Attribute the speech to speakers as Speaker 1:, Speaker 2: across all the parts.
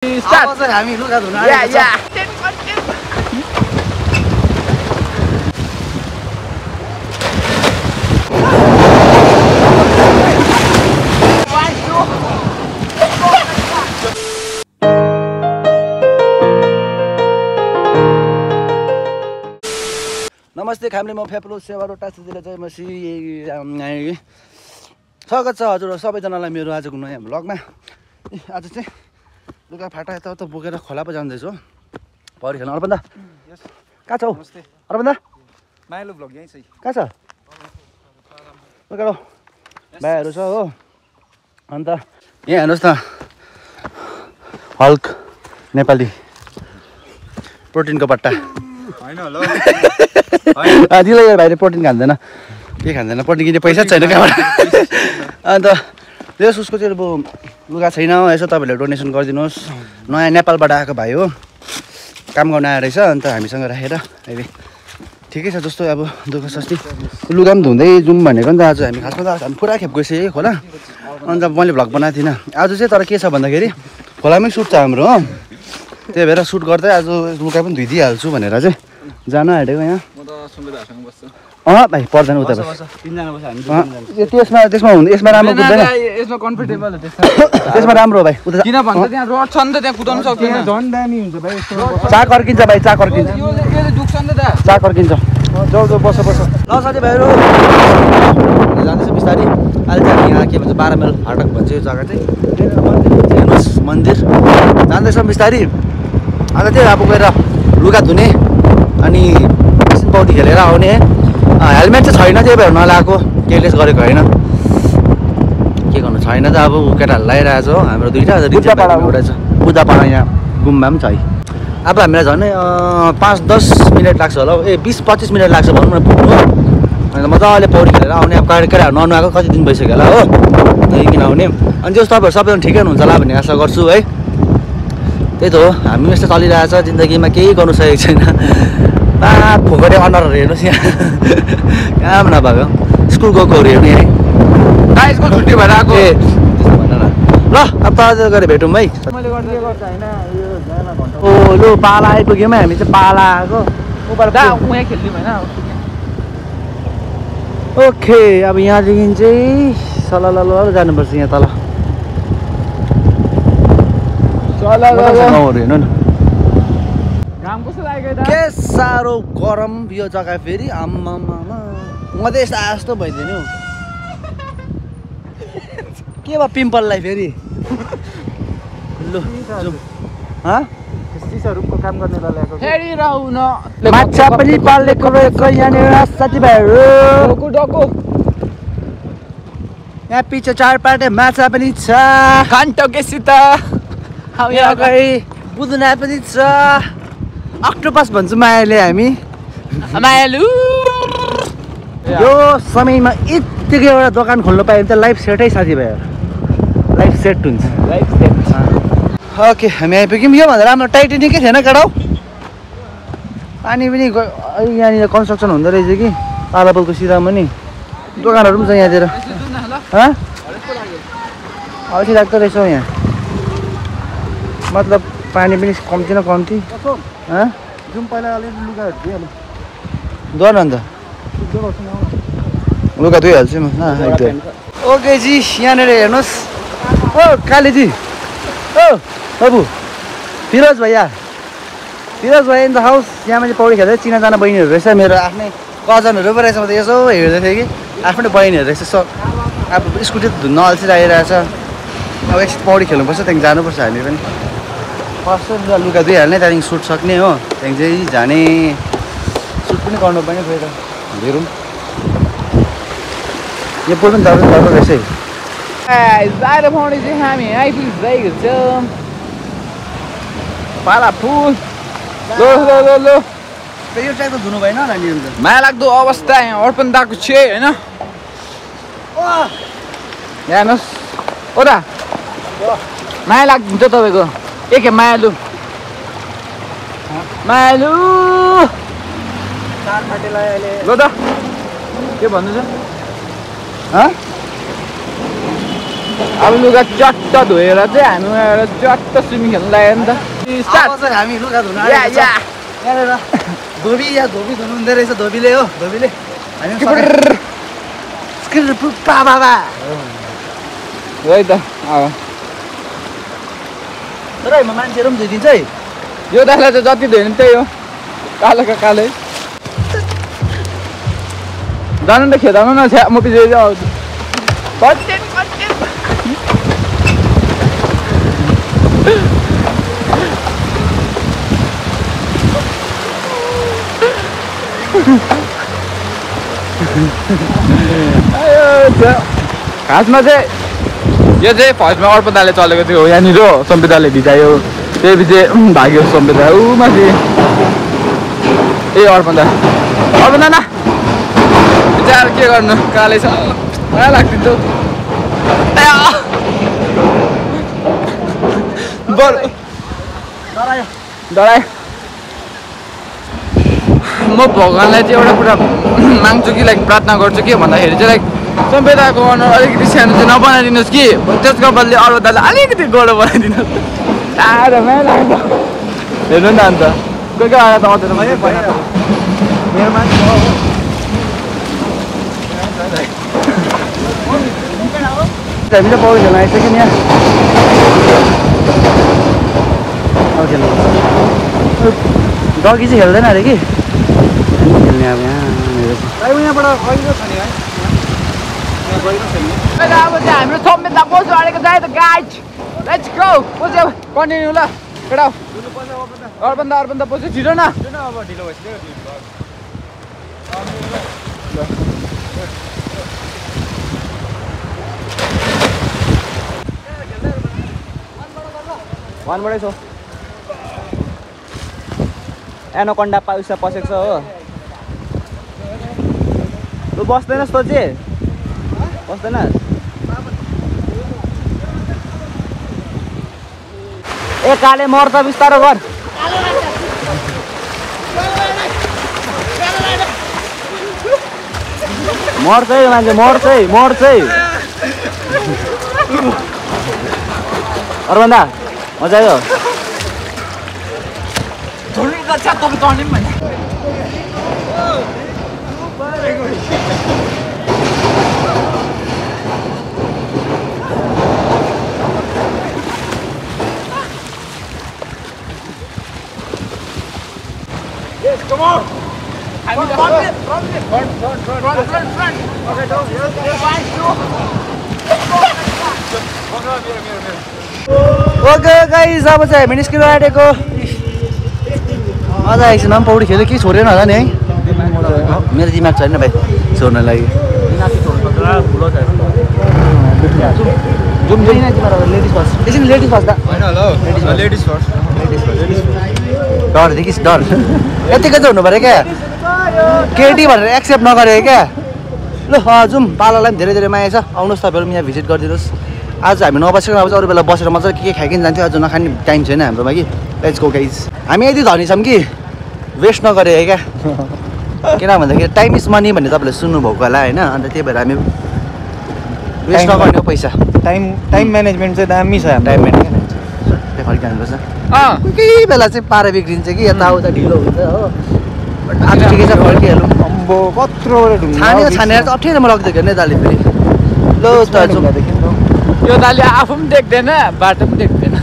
Speaker 1: Start. हामी लुगा धुन आएको छ। नमस्ते खामले म फेप्लो सेवारोटा सुजिला चाहिँ मसी स्वागत छ हजुर सबैजनालाई मेरो आजको नयाँ भ्लगमा। आज चाहिँ लुगा फाटा यताउता बोकेर खोला पो जाँदैछु पौडी खेल्न। अर्पण दा कहाँ छौ? अर्पण दा
Speaker 2: माइलो भ्लग यही छ।
Speaker 1: कहाँ छ? लुगा भाइहरू छ हो। अन्त यहाँ हेर्नुहोस् न हल्क नेपाली प्रोटिनको बट्टा
Speaker 2: हैन होला
Speaker 1: दिलै भाइले प्रोटिन खाँदैन के खाँदैन प्रोटिन किन्ने पैसा छैन कहाँबाट। अन्त त्यस उसको चाहिँ अब लुगा छैन यसो तपाईँहरूले डोनेसन गरिदिनुहोस्। नयाँ नेपालबाट आएको भाइ हो काम गर्न आएर रहेछ। अन्त हामीसँग राखेर अहिले ठिकै छ जस्तो अब दुःख सस्ती लुगा पनि धुँदै जाउँ भनेको नि त। आज हामी खासमा त हामी पुरा खेप गइसकेँ खोला। अन्त मैले भ्लग बनाएको थिइनँ आज चाहिँ। तर के छ भन्दाखेरि खोलामै सुट छ हाम्रो हो। त्यही भएर सुट गर्दै आज लुगा पनि धुइदिइहाल्छु भनेर चाहिँ जान आँटेको यहाँ।
Speaker 2: म त सुन्दैसँग बस्छु।
Speaker 1: भाइ पर्दैन उता
Speaker 2: तीनजना बस्छ हामी।
Speaker 1: त्यसमा हुँदैन यसमा राम्रो कुद्दैन।
Speaker 2: यसमा कम्फर्टेबल हो
Speaker 1: त्यसमा राम्रो भाइ उता
Speaker 2: किन भन्छ त्यहाँ रड छ नि त त्यहाँ कुदाउन सक्दैन। झन् दामी हुन्छ भाइ यस्तो।
Speaker 1: चा कर्किन्छ भाइ चा कर्किन्छ।
Speaker 2: यसले दुख्छ नि त
Speaker 1: चा कर्किन्छ। जाऊ जाऊ बस बस। ल साथीभाइहरू जाँदैछ बिस्तारै। अहिले चाहिँ यहाँ के भन्छ 12 माइल फाटक भन्छ यो जग्गा चाहिँ। हेर्नुहोस् मन्दिर जाँदैछौँ बिस्तारै। अन्त त्यही अब गएर लुगा धुने अनि एकछिन पौडी खेलेर आउने। हेलमेट चाहिँ छैन त्यही भएर नलाएको केयरलेस गरेको होइन के गर्नु छैन त। अब केटाहरू लगाइरहेको छ हो हाम्रो दुईवटा एउटा छ बुद्धापाडा यहाँ गुम्बा पनि छ है। अब हामीलाई झन् 5-10 मिनट लाग्छ होला हौ। 20-25 मिनट लाग्छ भनौँ न पुग्नु। अन्त मजाले पौडी खेलेर आउने। अब केटाहरू ननुहाएको कति दिन भइसक्यो होला हो किन आउने। अनि त्यो तपाईँहरू सबैजना ठिकै हुनुहुन्छ होला भन्ने आशा गर्छु है। त्यही त हो हामी यस्तो चलिरहेछ जिन्दगीमा केही गर्नु सकेको छैन। फोकरे अनुहारहरू हेर्नुहोस् यहाँ काम नभएको स्कुल गएकोहरू हेर्नु है।
Speaker 2: स्कुल छुट्टी भएर आएको
Speaker 1: ए त्यसो भन न। ल अब त अझ गएर भेटौँ है। ओ लु पाला आइपुग्यौँ हामी चाहिँ पाला आएको
Speaker 2: उहाँ खेल्ने भएन।
Speaker 1: ओके अब यहाँदेखि चाहिँ सलल जानुपर्छ यहाँ तल। हेर्नु न के साह्रो गरम यो जग्गा फेरि आम्मामा म त यस्तो जस्तो भइदियो नि हौ। के भयो पिम्पललाई फेरि लु
Speaker 2: काम गर्ने
Speaker 1: माछा पनि पालेको रहेछ यहाँनिर साथीभाइहरू। यहाँ पछि चारपाटे माछा पनि छ
Speaker 2: खान्टोकेसित
Speaker 1: यहाँ अगाडि बुदुना पनि छ। अक्टोपस भन्छु मायाले हामी
Speaker 2: मायालु।
Speaker 1: यो समयमा यत्तिकै एउटा दोकान खोल्नु पायो भने त लाइफ सेटै साथीभाइहरू लाइफ सेट हुन्छ। ओके हामी आइपुग्यौँ। योभन्दा राम्रो टाइटेनिकै थिएन केटा हौ। पानी पनि यहाँनिर कन्स्ट्रक्सन हुँदो रहेछ कि तालापुलको सिधामा नि दोकानहरू पनि छ यहाँतिर। अल्छी लाग्दो रहेछ हौ यहाँ मतलब पानी पनि कम्ती न कम्ती।
Speaker 2: जाउँ पहिला अलिअलि लुगाहरू धुइहाल्नु।
Speaker 1: धुन अन्त लुगा धुइहाल्छु म एकदम। ओके जी यहाँनिर हेर्नुहोस् ओ कालीजी ओ बाबु फिरोज भैया इन द हाउस। यहाँ मैले पौडी खेल्दै चिनाजाना बहिनीहरू रहेछ मेरो आफ्नै कजनहरू पो रहेछ। म त यसो हेर्दै थिएँ कि आफ्नै बहिनीहरू रहेछ। सो अब स्कुटी त धुन्न अल्छी लागिरहेछ। अब एकछिन पौडी खेल्नुपर्छ त्यहाँदेखि जानुपर्छ हामी पनि। फर्स्ट लुगा धुइहाल्ने त्यहाँदेखि सुट सक्ने हो त्यहाँदेखि चाहिँ जाने। सुट पनि गर्नु पर्ने फेरि हेरौँ यो पुल पनि दर्जन रहेछ है।
Speaker 2: जाएर पाउने चाहिँ हामी आइपुगिसकेको छौँ पाला फुल। लो
Speaker 1: यो ट्र्याक त धुनु भएन होला नि अन्त
Speaker 2: माया लाग्दो अवस्था यहाँ अर्पण दाको छ होइन। हेर्नुहोस् ओ दा माया लाग्छ तपाईँको एक मायालु मायालु ल त के भन्नु छ अब लुगा चट्ट धोएर चाहिँ हामी एउटा चट्ट स्विमिङ खेल्नु लाग्यो नि त
Speaker 1: हामी लुगा धुन यहाँनिर धोबी धोबी धुनु हुँदो रहेछ धोबीले हो धोबीले बाबा
Speaker 2: है त
Speaker 1: तर म मान्छेहरू पनि धोइदिन्छ है
Speaker 2: यो दाइलाई चाहिँ जति धोयो नि त्यही हो कालोको कालै जानु त खेदाउनु न म पछि आउँछु खासमा चाहिँ यो चाहिँ फर्स्टमा अर्पदाले चलेको थियो यहाँनिर सम्पिताले भिजायो त्यही पछि भाग्यो सम्पिता ऊ माथि ए अर्पदा न विचार के गर्नु कालै छ लाग्छ डरायो म भगवान्लाई चाहिँ एउटा कुरा माग्छु कि लाइक प्रार्थना गर्छु के भन्दाखेरि चाहिँ लाइक सम्पेदाको अनुहार अलिकति सानो चाहिँ नबनाइदिनुहोस् कि त्यसको बदली अर्पदाले अलिकति गोलो बनाइदिनुहोस् साह्रोमै लाग्छ हेर्नु नि अन्त कोही कोही आएर त आउँदैन
Speaker 1: मेरो मान्छे हामी त पौडी खेल्न आइसक्यो नि यहाँ डगी चाहिँ खेल्दैन अरे कि खेल्ने अब यहाँबाट गहिरो छ नि है
Speaker 2: अब चाहिँ हाम्रो सम्पेदा पस्यो अडेको जाए त गाइज लेट्स गो पस्यो कन्टिन्यू ल केटा अर्पन्दा पस्यो छिटो न
Speaker 1: अब ढिलो भइसक्यो
Speaker 3: वानबाटै छ एनोकन्डा पाउसा पसेको छ हो तँ बस्दैनस् त जे बस्दैनस् ए काले मर्छ बिस्तारो गर मर्छ है मान्छे मर्छ है अरूभन्दा मजा आयो
Speaker 2: Yes, come on. Front. Okay, go.
Speaker 1: Okay guys अब चाहिँ हामी निस्किनु आँटेको मजा आएछ न पौडी खेल्यो के छोडेन होला नि है मेरो दिमाग छैन भाइ छोड्न लागि लेडिज फर्स्ट एकछिन लेडिज फर्स्ट
Speaker 3: लेडिज फर्स्ट
Speaker 1: डर देखिस् डर यतिकै चाहिँ हुनु पऱ्यो क्या केटी भनेर एक्सेप्ट नगरेको क्या ल जाउँ पालालाई पनि धेरै धेरै माया छ आउनुहोस् तपाईँहरू पनि यहाँ भिजिट गरिदिनुहोस् आज हामी नबसेको अब अरू बेला बसेर मजाले के खाइकन जान्थ्यो आज नखाने टाइम छैन हाम्रोमा कि लेट्स गो गाइज हामी यति धनी छौँ कि वेस्ट नगरेको क्या किन भन्दाखेरि टाइम इज मनी भन्ने तपाईँले सुन्नुभएको होला होइन अन्त त्यही भएर हामी वेस्ट नगर्ने हो पैसा
Speaker 3: टाइम म्यानेजमेन्ट चाहिँ दामी छ
Speaker 1: टाइम म्यानेजमेन्ट फर्किहाल्नुपर्छ कोही बेला चाहिँ पारा बिग्रिन्छ कि यताउता ढिलो हुन्छ हो आज ठिकै छ फर्किहालौँ
Speaker 3: अम्बो कत्रो
Speaker 1: छानेर चाहिँ अप्ठ्यारोमा लग्दै गर्ने दाले फेरि ल त
Speaker 2: यो दाले आफू पनि देख्दैन बाटो पनि देख्दैन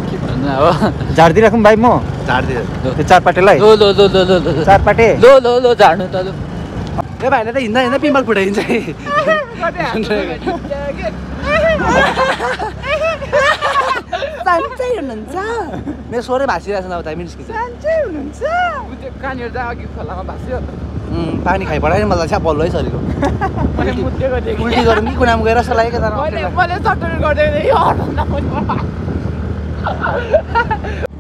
Speaker 2: के भन्नु अब
Speaker 3: झारिदिइराखौँ भाइ म
Speaker 1: झारिदियो
Speaker 3: त्यो चारपाटेलाई
Speaker 2: लो
Speaker 3: चारपाटे
Speaker 2: लो झार्नु त
Speaker 1: ए भाइले त हिँड्दा पिम्पल फुटाइदिन्छ साँच्चै हुनुहुन्छ मेरो स्वरै भाँसिरहेको छ न उता निस्किन्छ साँच्चै हुनुहुन्छ
Speaker 2: कहाँनिर चाहिँ अघि खोलामा भाँस्यो
Speaker 1: पानी खाइ पढायो नि मलाई चाहिँ बल्ल है सरीको उल्टी गरौँ कि कुनामा गएर जस्तो लाग्यो क्या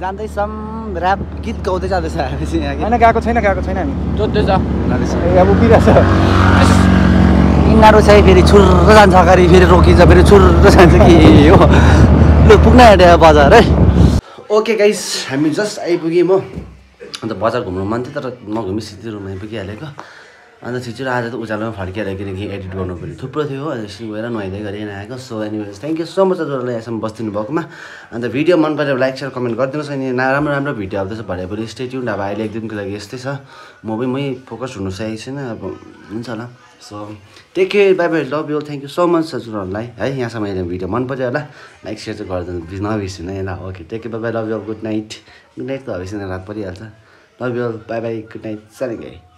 Speaker 1: जाँदैछौँ ऱ्याप गीत गाउँदै जाँदैछ हामी चाहिँ यहाँ
Speaker 3: होइन गएको छैन हामी
Speaker 2: जोत्दैछ
Speaker 3: अब उभिरहेछ
Speaker 1: यिनीहरू चाहिँ फेरि छुर्र जान्छ अगाडि फेरि रोकिन्छ फेरि छुर्र जान्छ कि हो लु पुग्न आँट्यो बजार है ओके गाइस हामी जस्ट आइपुग्यौँ म अन्त बजार घुम्नु मन थियो तर नघुमी सिधै रुम आइपुगिहालेको अन्त छिटो आज त उचालोमा फर्किएर किनकि एडिट गर्नु पऱ्यो थुप्रो थियो हो यसरी गएर नुहाइँदै गरेर आएको so anyways thank you so much हजुरहरूलाई यहाँसम्म बस्दिनु भएकोमा अन्त भिडियो मन पऱ्यो लाइक सेयर कमेन्ट गरिदिनुहोस् अनि राम्रो राम्रो भिडियो आउँदैछ भरे पनि स्टे ट्युन अब अहिले एक दिनको लागि यस्तै छ म पनि मै फोकस हुनु सकेको छैन अब हुन्छ होला so take care bye bye love you thank you so much हजुरहरूलाई है यहाँसम्म अहिले भिडियो मन पऱ्यो होला लाइक सेयर चाहिँ गरिदिनु नबिर्सिनु है ल okay take care bye bye love you good night त हवेसँग रात परिहाल्छ love you bye bye good night सानो गाई